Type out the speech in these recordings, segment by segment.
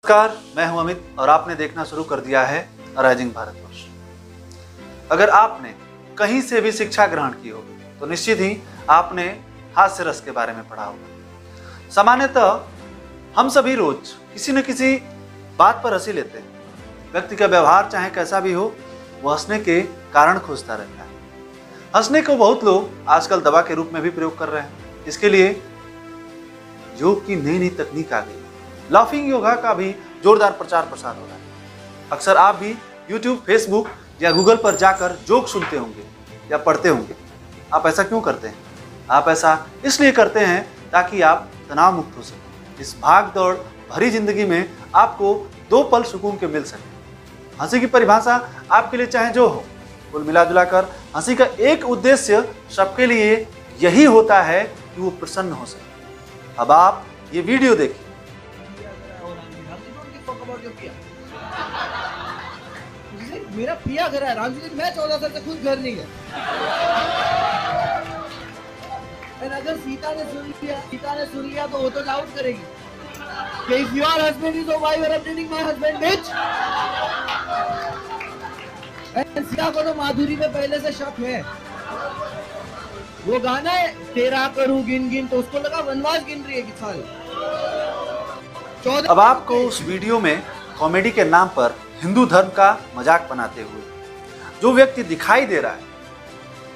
नमस्कार, मैं हूं अमित और आपने देखना शुरू कर दिया है राइजिंग भारतवर्ष। अगर आपने कहीं से भी शिक्षा ग्रहण की हो तो निश्चित ही आपने हास्य रस के बारे में पढ़ा होगा। सामान्यतः हम सभी रोज किसी न किसी बात पर हंसी लेते हैं। व्यक्ति का व्यवहार चाहे कैसा भी हो, वो हंसने के कारण खोजता रहता है। हंसने को बहुत लोग आजकल दवा के रूप में भी प्रयोग कर रहे हैं। इसके लिए योग की नई नई तकनीक आ गई। लाफिंग योगा का भी जोरदार प्रचार प्रसार हो रहा है। अक्सर आप भी YouTube, Facebook या गूगल पर जाकर जोक सुनते होंगे या पढ़ते होंगे। आप ऐसा क्यों करते हैं? आप ऐसा इसलिए करते हैं ताकि आप तनाव मुक्त हो सकें। इस भाग दौड़ भरी जिंदगी में आपको 2 पल सुकून के मिल सके। हंसी की परिभाषा आपके लिए चाहे जो हो, कुल मिला जुला कर हंसी का एक उद्देश्य सबके लिए यही होता है कि वो प्रसन्न हो सके। अब आप ये वीडियो देखिए। मेरा पिया घर है राम जी, मैं 14 साल से खुद घर नहीं गया। अगर सीता ने सुन लिया तो वो तो डाउट करेगी कि if your husband is so why you are updating my husband bitch। Sita को तो माधुरी में पहले से शक है। वो गाना है तेरा करूं गिन गिन, तो उसको लगा वनवास गिन रही है कि साल। अब आपको उस वीडियो में कॉमेडी के नाम पर हिंदू धर्म का मजाक बनाते हुए जो व्यक्ति दिखाई दे रहा है,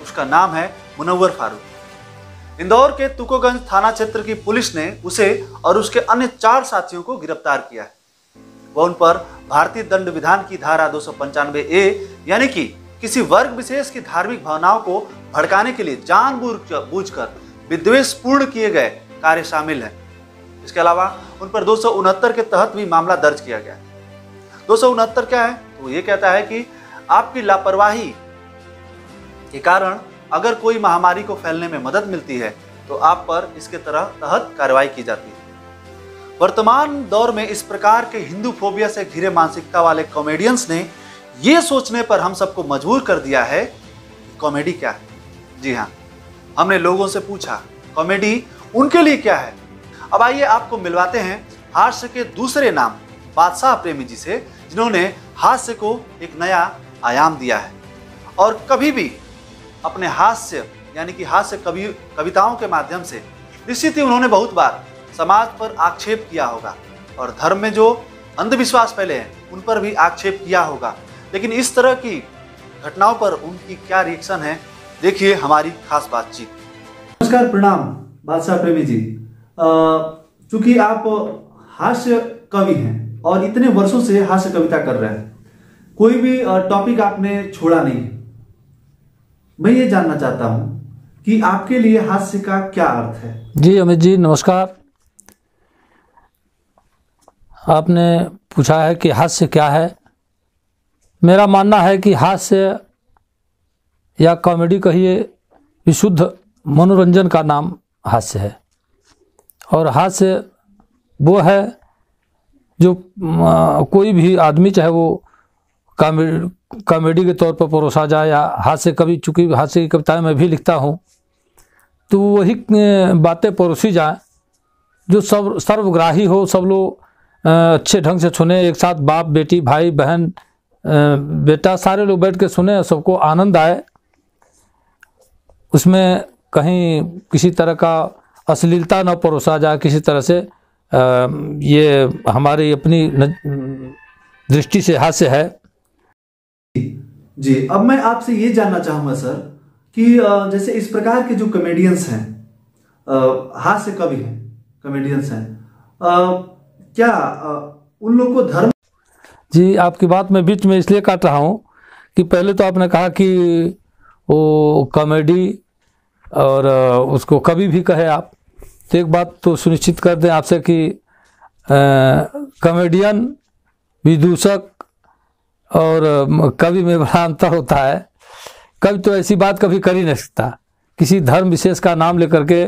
उसका नाम है मुनव्वर फारूक। इंदौर के तुकोगंज थाना क्षेत्र की पुलिस ने उसे और उसके अन्य 4 साथियों को गिरफ्तार किया है। वह उन पर भारतीय दंड विधान की धारा 295A यानी कि किसी वर्ग विशेष की धार्मिक भावनाओं को भड़काने के लिए जानबूझकर विद्वेषपूर्ण किए गए कार्य शामिल है। इसके अलावा उन पर 269 के तहत भी मामला दर्ज किया गया है। 269 क्या है? तो ये कहता है कि आपकी लापरवाही के कारण अगर कोई महामारी को फैलने में मदद मिलती है तो आप पर इसके तहत कार्रवाई की जाती है। वर्तमान दौर में इस प्रकार के हिंदू फोबिया से घिरे मानसिकता वाले कॉमेडियंस ने ये सोचने पर हम सबको मजबूर कर दिया है कि कॉमेडी क्या है। जी हाँ, हमने लोगों से पूछा कॉमेडी उनके लिए क्या है। अब आइए आपको मिलवाते हैं हास्य के दूसरे नाम बादशाह प्रेमी जी से, जिन्होंने हास्य को एक नया आयाम दिया है और कभी भी अपने हास्य यानी कि हास्य कविताओं के माध्यम से निश्चित ही उन्होंने बहुत बार समाज पर आक्षेप किया होगा और धर्म में जो अंधविश्वास फैले हैं उन पर भी आक्षेप किया होगा। लेकिन इस तरह की घटनाओं पर उनकी क्या रिएक्शन है, देखिए हमारी खास बातचीत। नमस्कार, प्रणाम बादशाह प्रेमी जी। चूंकि आप हास्य कवि हैं और इतने वर्षों से हास्य कविता कर रहे हैं, कोई भी टॉपिक आपने छोड़ा नहीं। मैं ये जानना चाहता हूं कि आपके लिए हास्य का क्या अर्थ है। जी अमित जी नमस्कार। आपने पूछा है कि हास्य क्या है। मेरा मानना है कि हास्य या कॉमेडी कहिए, विशुद्ध मनोरंजन का नाम हास्य है। और हास्य वो है जो कोई भी आदमी, चाहे वो कॉमेडी के तौर पर परोसा जाए या हास्य कवि, चूँकि हास्य की कविताएं मैं भी लिखता हूँ, तो वही बातें परोसी जाए जो सब सर्वग्राही हो, सब लोग अच्छे ढंग से सुने। एक साथ बाप बेटी भाई बहन बेटा सारे लोग बैठ के सुने, सबको आनंद आए। उसमें कहीं किसी तरह का अश्लीलता न परोसा जाए किसी तरह से। ये हमारी अपनी दृष्टि से हास्य है। जी, अब मैं आपसे ये जानना चाहूंगा सर कि जैसे इस प्रकार के जो कॉमेडियंस हैं, हास्य कवि हैं, कॉमेडियंस हैं, क्या उन लोगों को धर्म। जी, आपकी बात मैं बीच में इसलिए काट रहा हूँ कि पहले तो आपने कहा कि वो कॉमेडी और उसको कवि भी कहे आप, तो एक बात तो सुनिश्चित कर दें आपसे कि कॉमेडियन, विदूषक और कवि में बड़ा अंतर होता है। कवि तो ऐसी बात कभी कर ही नहीं सकता, किसी धर्म विशेष का नाम लेकर के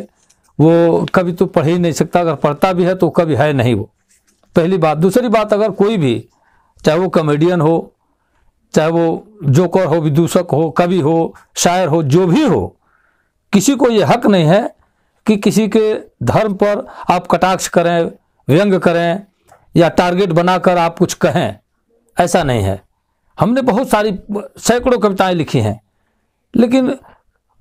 वो कवि तो पढ़ ही नहीं सकता। अगर पढ़ता भी है तो कवि है नहीं वो, पहली बात। दूसरी बात, अगर कोई भी, चाहे वो कॉमेडियन हो, चाहे वो जोकर हो, विदूषक हो, कवि हो, शायर हो, जो भी हो, किसी को ये हक नहीं है कि किसी के धर्म पर आप कटाक्ष करें, व्यंग करें या टारगेट बनाकर आप कुछ कहें, ऐसा नहीं है। हमने बहुत सारी सैकड़ों कविताएं लिखी हैं, लेकिन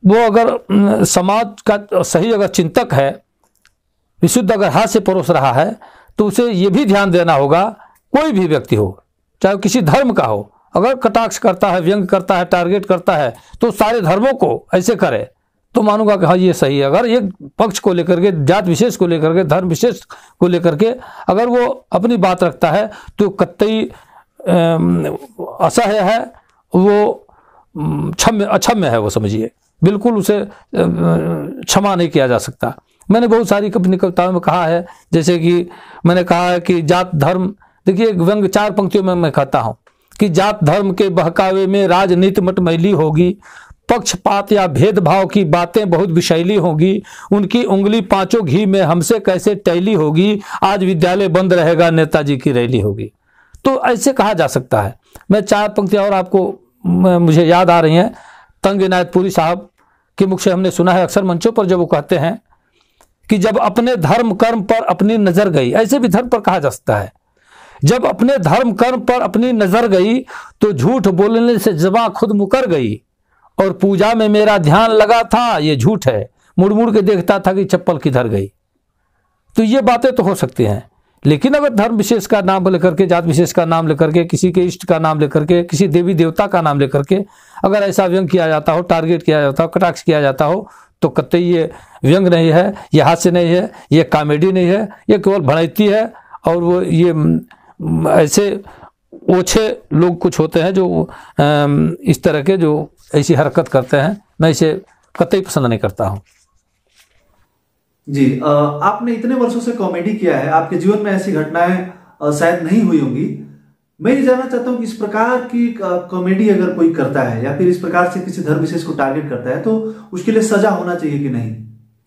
वो अगर समाज का सही अगर चिंतक है, विशुद्ध अगर हास्य परोस रहा है, तो उसे ये भी ध्यान देना होगा, कोई भी व्यक्ति हो, चाहे किसी धर्म का हो, अगर कटाक्ष करता है, व्यंग करता है, टारगेट करता है, तो सारे धर्मों को ऐसे करे तो मानूंगा कि हाँ ये सही है। अगर एक पक्ष को लेकर के, जात विशेष को लेकर के, धर्म विशेष को लेकर के अगर वो अपनी बात रखता है तो कतई असह्य है, वो अक्षम्य है, वो समझिए, बिल्कुल उसे क्षमा नहीं किया जा सकता। मैंने बहुत सारी अपनी कविताओं में कहा है, जैसे कि मैंने कहा है कि जात धर्म, देखिए व्यंग 4 पंक्तियों में मैं कहता हूँ कि जात धर्म के बहकावे में राजनीति मटमैली होगी, पक्षपात या भेदभाव की बातें बहुत विषैली होगी, उनकी उंगली 5 घी में हमसे कैसे टैली होगी, आज विद्यालय बंद रहेगा, नेताजी की रैली होगी। तो ऐसे कहा जा सकता है। मैं 4 पंक्तियां और आपको मुझे याद आ रही हैं। तंग इनायतपुरी साहब के मुख से हमने सुना है अक्सर मंचों पर, जब वो कहते हैं कि जब अपने धर्म कर्म पर अपनी नजर गई, ऐसे भी धर्म पर कहा जा सकता है, जब अपने धर्म कर्म पर अपनी नजर गई तो झूठ बोलने से ज़बां खुद मुकर गई, और पूजा में मेरा ध्यान लगा था, ये झूठ है, मुड़ मुड़ के देखता था कि चप्पल किधर गई। तो ये बातें तो हो सकती हैं, लेकिन अगर धर्म विशेष का नाम लेकर के, जात विशेष का नाम लेकर के, किसी के इष्ट का नाम लेकर के, किसी देवी देवता का नाम लेकर के अगर ऐसा व्यंग किया जाता हो, टारगेट किया जाता हो, कटाक्ष किया जाता हो, तो कतई ये व्यंग नहीं है, ये हास्य नहीं है, ये कॉमेडी नहीं है, ये केवल भड़ैती है। और वो ये ऐसे ओछे लोग कुछ होते हैं जो इस तरह के जो ऐसी हरकत करते हैं, मैं इसे कतई पसंद नहीं करता हूँ। जी, आपने इतने वर्षों से कॉमेडी किया है, आपके जीवन में ऐसी घटनाएं शायद नहीं हुई होंगी। मैं ये जानना चाहता हूँ कि इस प्रकार की कॉमेडी अगर कोई करता है या फिर इस प्रकार से किसी धर्म विशेष को टारगेट करता है, तो उसके लिए सजा होना चाहिए कि नहीं?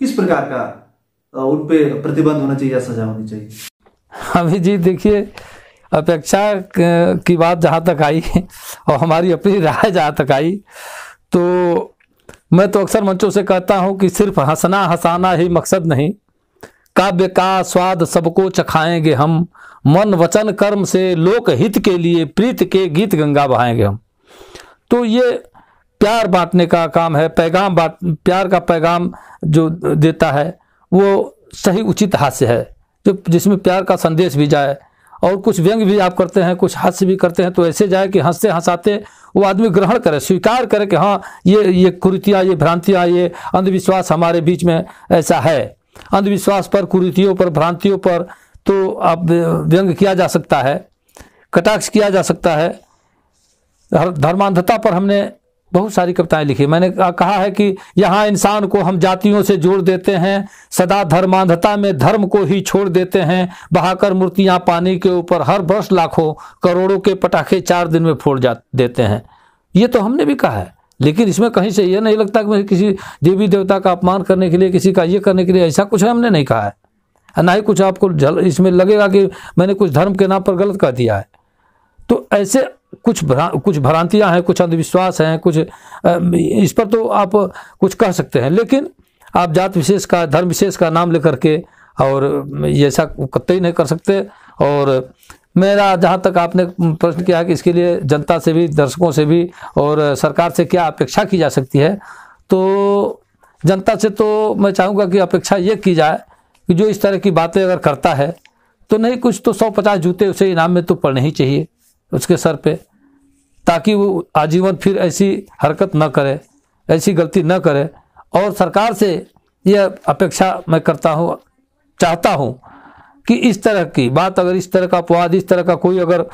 किस प्रकार का उन पे प्रतिबंध होना चाहिए या सजा होनी चाहिए? अभी जी देखिए, अपेक्षा की बात जहाँ तक आई और हमारी अपनी राय जहाँ तक आई, तो मैं तो अक्सर मंचों से कहता हूँ कि सिर्फ हंसना हंसाना ही मकसद नहीं, काव्य का स्वाद सबको चखाएंगे हम, मन वचन कर्म से लोक हित के लिए प्रीत के गीत गंगा बहाएंगे हम। तो ये प्यार बांटने का काम है, पैगाम प्यार का पैगाम जो देता है वो सही उचित हास्य है, जो जिसमें प्यार का संदेश भी जाए। और कुछ व्यंग भी आप करते हैं, कुछ हास्य भी करते हैं, तो ऐसे जाए कि हंसते हंसाते वो आदमी ग्रहण करे, स्वीकार करे कि हाँ ये कुरीतियाँ, ये भ्रांतियाँ, ये अंधविश्वास हमारे बीच में ऐसा है। अंधविश्वास पर, कुरीतियों पर, भ्रांतियों पर तो आप व्यंग किया जा सकता है, कटाक्ष किया जा सकता है। धर्मांधता पर हमने बहुत सारी कविताएं लिखी। मैंने कहा है कि यहाँ इंसान को हम जातियों से जोड़ देते हैं, सदा धर्मांधता में धर्म को ही छोड़ देते हैं, बहाकर मूर्तियाँ पानी के ऊपर हर वर्ष लाखों करोड़ों के पटाखे 4 दिन में फोड़ देते हैं। ये तो हमने भी कहा है, लेकिन इसमें कहीं से ये नहीं लगता कि किसी देवी देवता का अपमान करने के लिए, किसी का ये करने के लिए ऐसा कुछ हमने नहीं कहा है। ना ही कुछ आपको इसमें लगेगा कि मैंने कुछ धर्म के नाम पर गलत कह दिया है। तो ऐसे कुछ भ्रांतियां हैं, कुछ अंधविश्वास हैं, कुछ इस पर तो आप कुछ कह सकते हैं, लेकिन आप जात विशेष का, धर्म विशेष का नाम लेकर के और ये ऐसा कतई नहीं कर सकते। और मेरा जहाँ तक आपने प्रश्न किया कि इसके लिए जनता से भी, दर्शकों से भी और सरकार से क्या अपेक्षा की जा सकती है, तो जनता से तो मैं चाहूँगा कि अपेक्षा ये की जाए कि जो इस तरह की बातें अगर करता है तो नहीं कुछ तो 150 जूते उसे इनाम में तो पड़ने ही चाहिए उसके सर पे, ताकि वो आजीवन फिर ऐसी हरकत न करे, ऐसी गलती न करे। और सरकार से यह अपेक्षा मैं करता हूँ, चाहता हूँ कि इस तरह की बात, अगर इस तरह का अपवाद, इस तरह का कोई अगर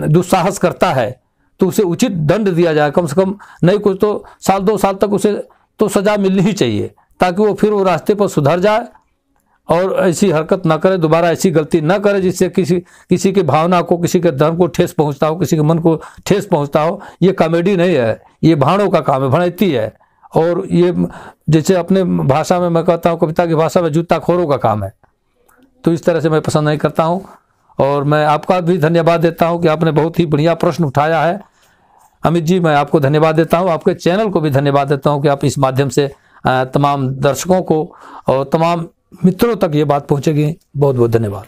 दुस्साहस करता है तो उसे उचित दंड दिया जाए, कम से कम नहीं कुछ तो 1-2 साल तक उसे तो सज़ा मिलनी ही चाहिए, ताकि वो फिर वो रास्ते पर सुधर जाए और ऐसी हरकत ना करे, दोबारा ऐसी गलती ना करे जिससे किसी की भावना को, किसी के धर्म को ठेस पहुंचता हो, किसी के मन को ठेस पहुंचता हो। ये कॉमेडी नहीं है, ये भाड़ों का काम है, भड़ैती है। और ये जैसे अपने भाषा में मैं कहता हूँ, कविता की भाषा में जूताखोरों का काम है। तो इस तरह से मैं पसंद नहीं करता हूँ। और मैं आपका भी धन्यवाद देता हूँ कि आपने बहुत ही बढ़िया प्रश्न उठाया है अमित जी, मैं आपको धन्यवाद देता हूँ। आपके चैनल को भी धन्यवाद देता हूँ कि आप इस माध्यम से तमाम दर्शकों को और तमाम मित्रों तक ये बात पहुँचेगी। बहुत बहुत धन्यवाद।